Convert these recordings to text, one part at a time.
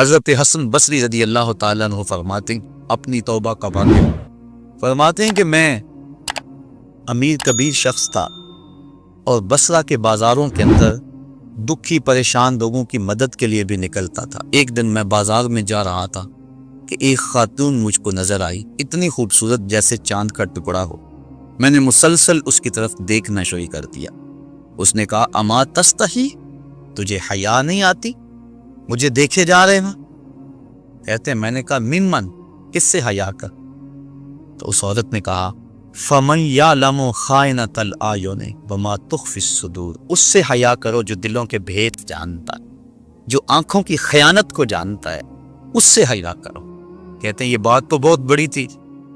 حضرت حسن بصری رضی اللہ تعالیٰ عنہ فرماتے ہیں اپنی توبہ کا واقعہ، فرماتے ہیں کہ میں امیر کبیر شخص تھا اور بصرہ کے بازاروں کے اندر دکھی پریشان لوگوں کی مدد کے لیے بھی نکلتا تھا۔ ایک دن میں بازار میں جا رہا تھا کہ ایک خاتون مجھ کو نظر آئی، اتنی خوبصورت جیسے چاند کا ٹکڑا ہو۔ میں نے مسلسل اس کی طرف دیکھنا شروع کر دیا۔ اس نے کہا اما تستحی، تجھے حیا نہیں آتی؟ مجھے دیکھے جا رہے ہیں؟ کہتے ہیں میں نے کہا ممن، کس سے حیا کر؟ تو اس عورت نے کہا فمن یعلم خائنۃ الاعین وما تخفی الصدور، اس سے حیا کرو جو دلوں کے بھید جانتا ہے، جو آنکھوں کی خیانت کو جانتا ہے، اس سے حیا کرو۔ کہتے ہیں یہ بات تو بہت بڑی تھی،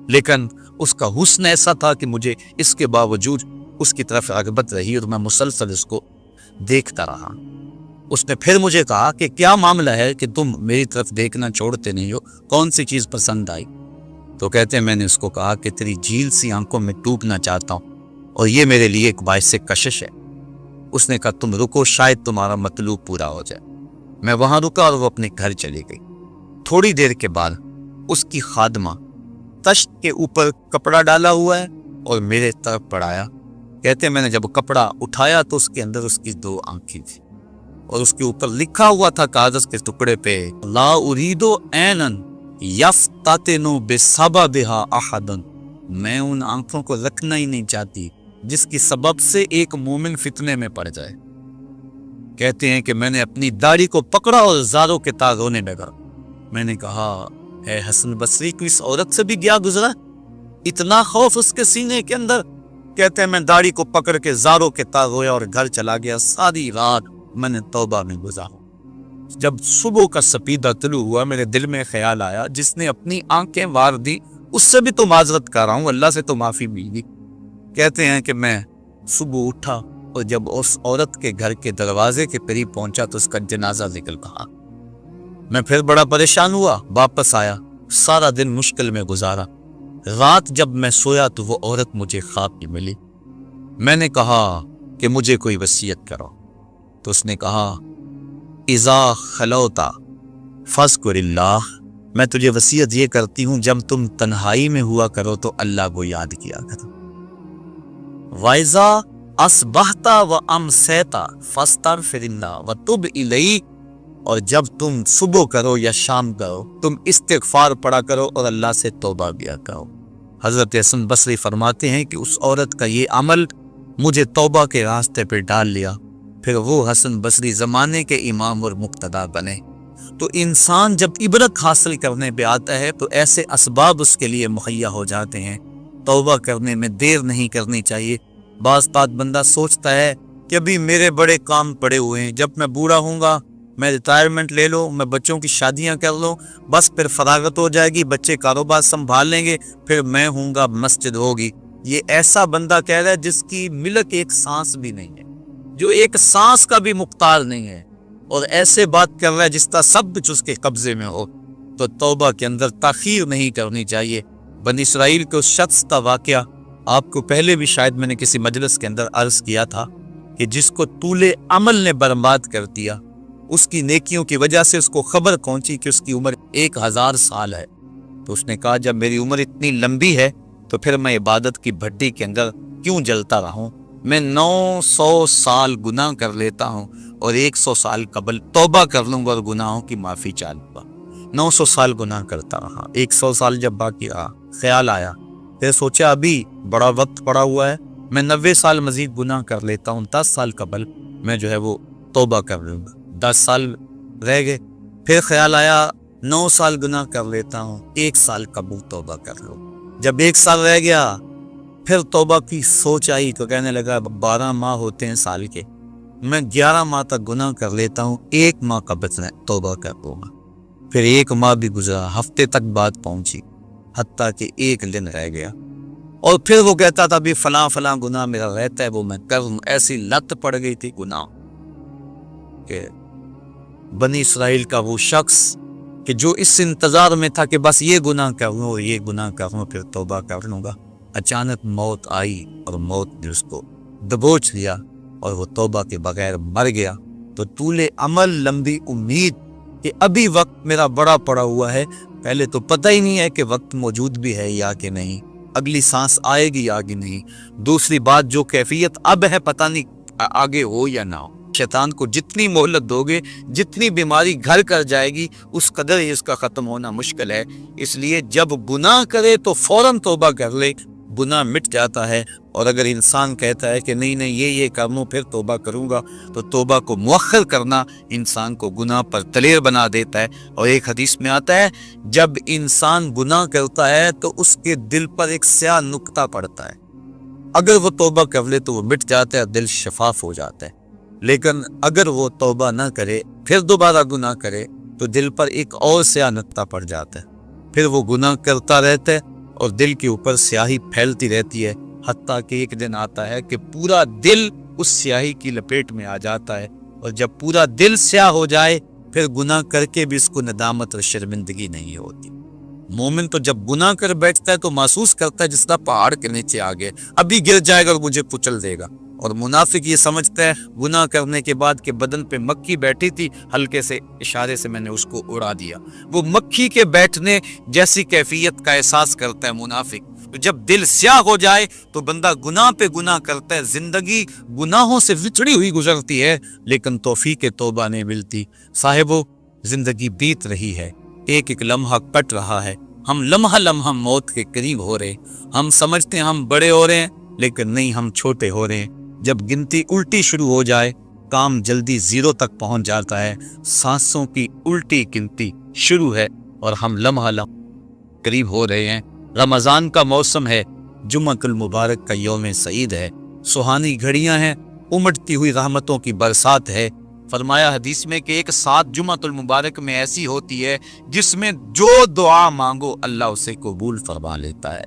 لیکن اس کا حسن ایسا تھا کہ مجھے اس کے باوجود اس کی طرف رغبت رہی اور میں مسلسل اس کو دیکھتا رہا۔ اس نے پھر مجھے کہا کہ کیا معاملہ ہے کہ تم میری طرف دیکھنا چھوڑتے نہیں ہو، کون سی چیز پسند آئی؟ تو کہتے ہیں میں نے اس کو کہا کہ تیری جھیل سی آنکھوں میں ڈوبنا چاہتا ہوں اور یہ میرے لیے ایک باعث کشش ہے۔ اس نے کہا تم رکو، شاید تمہارا مطلوب پورا ہو جائے۔ میں وہاں رکا اور وہ اپنے گھر چلی گئی۔ تھوڑی دیر کے بعد اس کی خادمہ تشت کے اوپر کپڑا ڈالا ہوا ہے اور میرے طرف پڑھایا۔ کہتے ہیں میں نے جب کپڑا اٹھایا تو اس کے اندر اس کی 2 آنکھیں تھی اور اس کے اوپر لکھا ہوا تھا کاغذ کے ٹکڑے پہ لا اريد عینا یفتتن بسببھا احدا، میں ان آنکھوں کو رکھنا ہی نہیں چاہتی جس کی سبب سے ایک مومن فتنے میں پڑ جائے۔ کہتے ہیں کہ میں نے اپنی داڑھی کو پکڑا اور زاروں کے تار رونے لگا۔ میں نے کہا اے حسن بصری کو اس عورت سے بھی گیا گزرا، اتنا خوف اس کے سینے کے اندر؟ کہتے ہیں میں داڑھی کو پکڑ کے زاروں کے تار رویا اور گھر چلا گیا۔ ساری رات میں نے توبہ میں گزارا۔ جب صبح کا سپیدہ طلوع ہوا میرے دل میں خیال آیا جس نے اپنی آنکھیں وار دی اس سے بھی تو معذرت کر رہا ہوں، اللہ سے تو معافی ملی۔ کہتے ہیں کہ میں صبح اٹھا اور جب اس عورت کے گھر کے دروازے کے قریب پہنچا تو اس کا جنازہ نکل رہا۔ میں پھر بڑا پریشان ہوا، واپس آیا، سارا دن مشکل میں گزارا۔ رات جب میں سویا تو وہ عورت مجھے خواب میں ملی۔ میں نے کہا کہ مجھے کوئی وصیت کرو، تو اس نے کہا اذا خلوتا فاذکر اللہ، میں تجھے وصیت یہ کرتی ہوں جب تم تنہائی میں ہوا کرو تو اللہ کو یاد کیا کرو۔ وَإِذَا أَصْبَحْتَ وَأَمْسَيْتَ فَاسْتَغْفِرِ اللَّهَ وَتُبْ إِلَيْهِ، اور جب تم صبح کرو یا شام کرو تم استغفار پڑھا کرو اور اللہ سے توبہ کیا کرو۔ حضرت حسن بصری فرماتے ہیں کہ اس عورت کا یہ عمل مجھے توبہ کے راستے پہ ڈال لیا، پھر وہ حسن بصری زمانے کے امام اور مقتدا بنے۔ تو انسان جب عبرت حاصل کرنے پہ آتا ہے تو ایسے اسباب اس کے لیے مہیا ہو جاتے ہیں، توبہ کرنے میں دیر نہیں کرنی چاہیے۔ بعض بات بندہ سوچتا ہے کہ ابھی میرے بڑے کام پڑے ہوئے ہیں، جب میں بوڑھا ہوں گا میں ریٹائرمنٹ لے لوں، میں بچوں کی شادیاں کر لوں، بس پھر فراغت ہو جائے گی، بچے کاروبار سنبھال لیں گے، پھر میں ہوں گا، مسجد ہوگی۔ یہ ایسا بندہ کہہ رہا ہے جس کی ملک ایک سانس بھی نہیں ہے، جو ایک سانس کا بھی مختار نہیں ہے، اور ایسے بات کر رہا ہے جس کا سب کچھ اس کے قبضے میں ہو۔ تو توبہ کے اندر تاخیر نہیں کرنی چاہیے۔ بنی اسرائیل کے اس شخص کا واقعہ آپ کو پہلے بھی شاید میں نے کسی مجلس کے اندر عرض کیا تھا کہ جس کو طول عمل نے برباد کر دیا، اس کی نیکیوں کی وجہ سے اس کو خبر پہنچی کہ اس کی عمر 1000 سال ہے، تو اس نے کہا جب میری عمر اتنی لمبی ہے تو پھر میں عبادت کی بھٹی کے اندر کیوں جلتا رہوں؟ میں 900 سال گناہ کر لیتا ہوں اور 100 سال قبل توبہ کر لوں گا اور گناہوں کی معافی چاہوں گا۔ 900 سال گناہ کرتا رہا، 100 سال جب باقی رہا، خیال آیا، پھر سوچا ابھی بڑا وقت پڑا ہوا ہے، میں 90 سال مزید گناہ کر لیتا ہوں، 10 سال قبل میں جو ہے وہ توبہ کر لوں گا۔ 10 سال رہ گئے، پھر خیال آیا 9 سال گناہ کر لیتا ہوں، 1 سال قبل توبہ کر لوں۔ جب 1 سال رہ گیا پھر توبہ کی سوچ آئی تو کہنے لگا 12 ماہ ہوتے ہیں سال کے، میں 11 ماہ تک گناہ کر لیتا ہوں، 1 ماہ قبل توبہ کر لوں گا۔ پھر 1 ماہ بھی گزرا، ہفتے تک بات پہنچی، حتیٰ کہ 1 دن رہ گیا، اور پھر وہ کہتا تھا بھی فلاں فلاں گناہ میرا رہتا ہے وہ میں کروں۔ ایسی لت پڑ گئی تھی گناہ کہ بنی اسرائیل کا وہ شخص کہ جو اس انتظار میں تھا کہ بس یہ گناہ کروں اور یہ گناہ کروں پھر توبہ کر لوں گا، اچانک موت آئی اور موت نے اس کو دبوچ لیا اور وہ توبہ کے بغیر مر گیا۔ تو طول عمل، لمبی امید کہ ابھی وقت میرا بڑا پڑا ہوا ہے، پہلے تو پتہ ہی نہیں ہے کہ وقت موجود بھی ہے یا کہ نہیں، اگلی سانس آئے گی یا کہ نہیں، دوسری بات جو کیفیت اب ہے پتہ نہیں آگے ہو یا نہ ہو۔ شیطان کو جتنی مہلت دو گے، جتنی بیماری گھر کر جائے گی، اس قدر ہی اس کا ختم ہونا مشکل ہے۔ اس لیے جب گناہ کرے تو فوراً توبہ کر لے، گناہ مٹ جاتا ہے۔ اور اگر انسان کہتا ہے کہ نہیں یہ کر لوں پھر توبہ کروں گا، تو توبہ کو مؤخر کرنا انسان کو گناہ پر دلیر بنا دیتا ہے۔ اور ایک حدیث میں آتا ہے جب انسان گناہ کرتا ہے تو اس کے دل پر ایک سیاہ نقطہ پڑتا ہے، اگر وہ توبہ کر لے تو وہ مٹ جاتا ہے، دل شفاف ہو جاتا ہے۔ لیکن اگر وہ توبہ نہ کرے پھر دوبارہ گناہ کرے تو دل پر ایک اور سیاہ نقطہ پڑ جاتا ہے، پھر وہ گناہ کرتا رہتا ہے اور دل کے اوپر سیاہی پھیلتی رہتی ہے، حتیٰ کہ ایک دن آتا ہے کہ پورا دل اس سیاہی کی لپیٹ میں آ جاتا ہے، اور جب پورا دل سیاہ ہو جائے پھر گناہ کر کے بھی اس کو ندامت اور شرمندگی نہیں ہوتی۔ مومن تو جب گناہ کر بیٹھتا ہے تو محسوس کرتا ہے جس طرح پہاڑ کے نیچے آ گئے، ابھی گر جائے گا اور مجھے کچل دے گا۔ اور منافق یہ سمجھتا ہے گناہ کرنے کے بعد کہ بدن پہ مکھی بیٹھی تھی، ہلکے سے اشارے سے میں نے اس کو اڑا دیا، وہ مکھی کے بیٹھنے جیسی کیفیت کا احساس کرتا ہے منافق۔ تو جب دل سیاہ ہو جائے تو بندہ گناہ پہ گناہ کرتا ہے، زندگی گناہوں سے وچڑی ہوئی گزرتی ہے، لیکن توفیق توبہ نہیں ملتی۔ صاحبو، زندگی بیت رہی ہے، ایک ایک لمحہ کٹ رہا ہے، ہم لمحہ لمحہ موت کے قریب ہو رہے، ہم سمجھتے ہیں ہم بڑے ہو رہے ہیں لیکن نہیں، ہم چھوٹے ہو رہے ہیں۔ جب گنتی الٹی شروع ہو جائے کام جلدی زیرو تک پہنچ جاتا ہے، سانسوں کی الٹی گنتی شروع ہے اور ہم لمحہ لمحہ قریب ہو رہے ہیں۔ رمضان کا موسم ہے، جمعۃ المبارک کا یوم سعید ہے، سہانی گھڑیاں ہیں، امٹتی ہوئی رحمتوں کی برسات ہے۔ فرمایا حدیث میں کہ ایک ساتھ جمعۃ المبارک میں ایسی ہوتی ہے جس میں جو دعا مانگو اللہ اسے قبول فرما لیتا ہے۔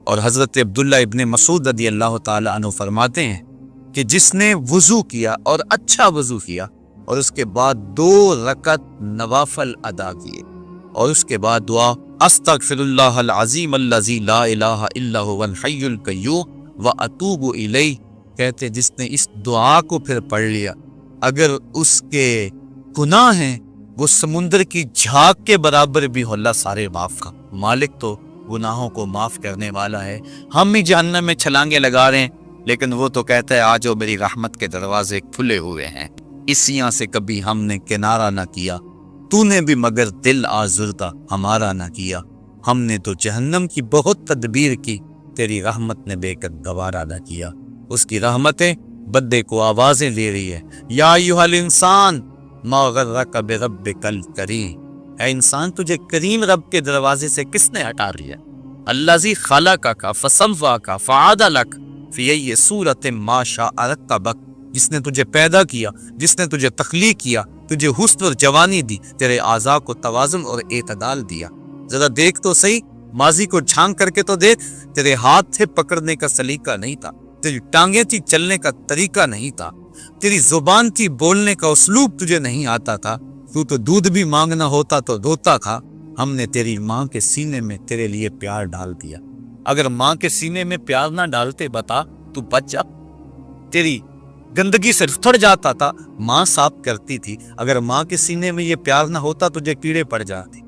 اور حضرت عبداللہ ابن مسعود رضی اللہ تعالی عنہ فرماتے ہیں کہ جس نے وضو کیا اور اچھا وضو کیا اور اس کے بعد 2 رکعت نوافل ادا کیے اور اس کے بعد دعا استغفر اللہ العظیم الذی لا الہ الا هو الحی القیوم واتوب الیہ، کہتے جس نے اس دعا کو پھر پڑھ لیا، اگر اس کے گناہ ہیں وہ سمندر کی جھاگ کے برابر بھی ہو، اللہ سارے معاف کا مالک تو گناہوں کو معاف کرنے والا ہے۔ ہم ہی جہنم میں چھلانگے لگا رہے ہیں لیکن وہ تو کہتا ہے آجو میری رحمت کے دروازے کھلے ہوئے ہیں۔ اسیاں سے کبھی ہم نے کنارہ نہ کیا، تو نے بھی مگر دل آزردہ ہمارا نہ کیا، ہم نے تو جہنم کی بہت تدبیر کی، تیری رحمت نے بے قد گوارا نہ کیا۔ اس کی رحمتیں بدے کو آوازیں دے رہی ہے، یا ایھا الانسان ما غرک بربک الکریم، اے انسان تجھے کریم رب کے دروازے سے کس نے ہٹا لیا؟ الذی خلقک فسواک فعدلک فی ای صورت ما شاء رکبک، جس نے تجھے پیدا کیا، جس نے تجھے تخلیق کیا، تجھے حسن اور جوانی دی، تیرے اعضاء کو توازن اور اعتدال دیا۔ ذرا دیکھ تو صحیح، ماضی کو جھانک کر کے تو دیکھ، تیرے ہاتھ تھے پکڑنے کا سلیقہ نہیں تھا، تیری ٹانگیں تھی چلنے کا طریقہ نہیں تھا، تیری زبان تھی بولنے کا اسلوب تجھے نہیں آتا تھا، تو دودھ بھی مانگنا ہوتا تو روتا تھا۔ ہم نے تیری ماں کے سینے میں تیرے لیے پیار ڈال دیا، اگر ماں کے سینے میں پیار نہ ڈالتے بتا تو بچ جا، تیری گندگی سے ٹھڑ جاتا تھا، ماں صاف کرتی تھی، اگر ماں کے سینے میں یہ پیار نہ ہوتا تجھے کیڑے پڑ جاتے۔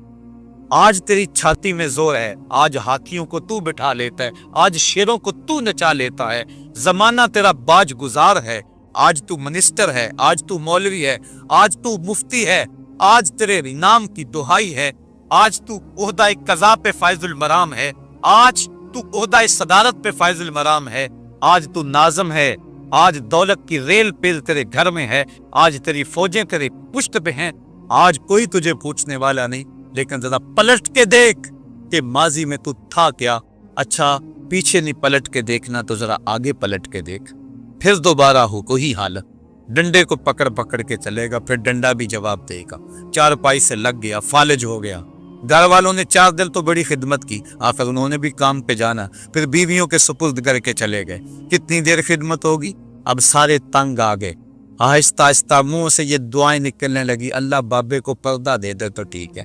آج تیری چھاتی میں زور ہے، آج ہاتھیوں کو تو بٹھا لیتا ہے، آج شیروں کو تو نچا لیتا ہے، زمانہ تیرا باج گزار ہے، آج تو منسٹر ہے، آج تو مولوی ہے، آج تو مفتی ہے، آج تیرے نام کی دہائی ہے، آج تو عہدہ قضا پہ فائز المرام ہے، آج تو عہدہ صدارت پہ فائز المرام ہے، آج تو ناظم ہے، آج دولت کی ریل پل تیرے گھر میں ہے، آج تیری فوجیں تیرے پشت پہ ہیں، آج کوئی تجھے پوچھنے والا نہیں، لیکن ذرا پلٹ کے دیکھ کہ ماضی میں تو تھا کیا۔ اچھا پیچھے نہیں پلٹ کے دیکھنا تو ذرا آگے پلٹ کے دیکھ، پھر دوبارہ ہو کوئی حالت، ڈنڈے کو پکڑ پکڑ کے چلے گا، پھر ڈنڈا بھی جواب دے گا، چارپائی سے لگ گیا، فالج ہو گیا، گھر والوں نے 4 دن تو بڑی خدمت کی، آخر انہوں نے بھی کام پہ جانا، پھر بیویوں کے سپرد کر کے چلے گئے، کتنی دیر خدمت ہوگی؟ اب سارے تنگ آ گئے، آہستہ آہستہ منہ سے یہ دعائیں نکلنے لگی، اللہ بابے کو پردہ دے دے تو ٹھیک ہے،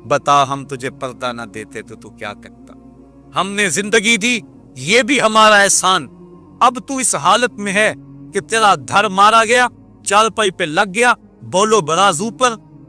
بتا ہم تجھے پردہ نہ دیتے تو کیا کرتا؟ ہم نے زندگی دی، یہ بھی ہمارا احسان، اب تو اس حالت میں ہے کہ تیرا دھر مارا گیا، چارپائی پہ لگ گیا، بولو براز اوپر،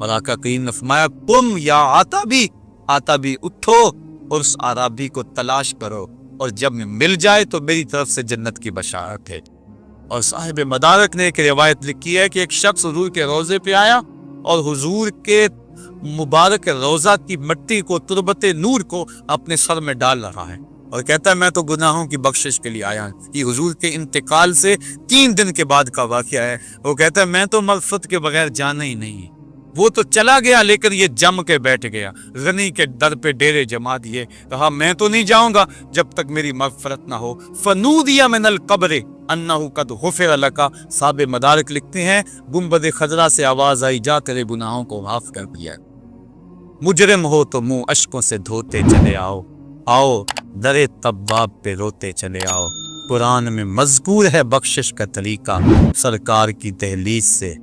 اور آقا کریم نے فرمایا تم یا آتا بھی اٹھو اور اس عرابی کو تلاش کرو، اور جب مل جائے تو میری طرف سے جنت کی بشارت ہے۔ اور صاحب مدارک نے ایک روایت لکھی ہے کہ ایک شخص حضور کے روضے پہ آیا اور حضور کے مبارک روضہ کی مٹی کو، تربت نور کو اپنے سر میں ڈال رہا ہے اور کہتا ہے میں تو گناہوں کی بخشش کے لیے آیا ہوں۔ یہ حضور کے انتقال سے 3 دن کے بعد کا واقعہ ہے۔ وہ کہتا ہے میں تو مغفرت کے بغیر جانا ہی نہیں۔ وہ تو چلا گیا لیکن یہ جم کے بیٹھ گیا، غنی کے در پہ ڈیرے جما دیے، کہا میں تو نہیں جاؤں گا جب تک میری مغفرت نہ ہو۔ فنودی من القبر انہ قد غفر لک، صاحب مدارک لکھتے ہیں گنبد خضرا سے آواز آئی جا تیرے گناہوں کو معاف کر دیا۔ مجرم ہو تو منہ اشکوں سے دھوتے چلے آؤ، آؤ در طباب پہ روتے چلے آؤ۔ قرآن میں مذکور ہے بخشش کا طریقہ، سرکار کی دہلیز سے